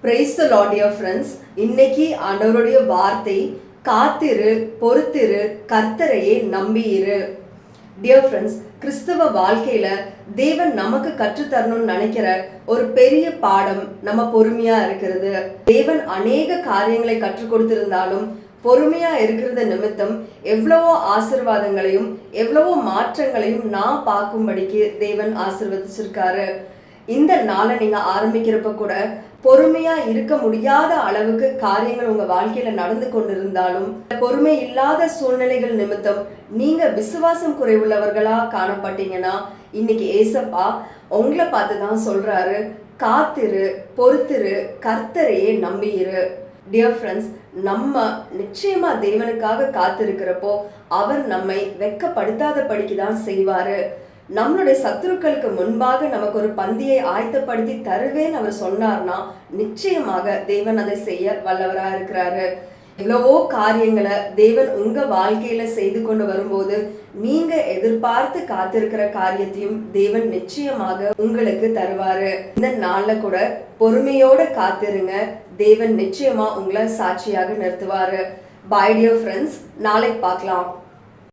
Praise the Lord, dear friends. இன்னைக்கு ஆண்டவருடைய வார்த்தை காத்திரு, பொறுத்திரு, கர்த்தரையே நம்பியிரு. Dear friends, கிறிஸ்தவ வாழ்க்கையில தேவன் நமக்கு கற்றுத்தரணும்னு நினைக்கிற ஒரு பெரிய பாடம் நம்ம பொறுமையா இருக்கிறது. தேவன் அநேக காரியங்களை கற்றுக் கொடுத்திருந்தாலும் பொறுமையா இருக்கிறது நிமித்தம் எவ்வளவோ ஆசீர்வாதங்களையும் எவ்வளவோ மாற்றங்களையும் நான் பார்க்கும்படிக்கு தேவன் ஆசீர்வதிச்சிருக்காரு. இந்த நாளை நீங்க ஆரம்பிக்கிறப்ப கூட பொறுமையா இருக்க முடியாத அளவுக்கு காரியங்கள் உங்க வாழ்க்கையில நடந்து கொண்டிருந்தாலும் பொறுமை இல்லாத சூழ்நிலைகள் நிமித்தம் நீங்க விசுவாசம் குறைவுள்ளவர்களா காணப்பட்டீங்கன்னா இன்னைக்கு ஏசப்பா உங்களை பார்த்துதான் சொல்றாரு, காத்திரு, பொறுத்திரு, கர்த்தரையே நம்பியிரு. டியர் ஃப்ரெண்ட்ஸ், நம்ம நிச்சயமா தேவனுக்காக காத்திருக்கிறப்போ அவர் நம்மை வெட்கப்படுத்தாத படிக்கு தான் செய்வாரு. நம்மளுடைய சத்துருக்களுக்கு முன்பாக நமக்கு ஒரு பந்தியை ஆயத்தப்படுத்தி தருவேன் அவர் சொன்னார்னா நிச்சயமாக தேவன் அதை செய்ய வல்லவரா இருக்கிறாரு. எவ்வளவோ காரியங்களை தேவன் உங்க வாழ்க்கையில செய்து கொண்டு வரும்போது நீங்க எதிர்பார்த்து காத்திருக்கிற காரியத்தையும் தேவன் நிச்சயமாக உங்களுக்கு தருவாரு. இந்த நாள்ல கூட பொறுமையோட காத்திருங்க, தேவன் நிச்சயமா உங்களை சாட்சியாக நிறுத்துவாரு. பை டியர் ஃப்ரெண்ட்ஸ், நாளைக்கு பார்க்கலாம்.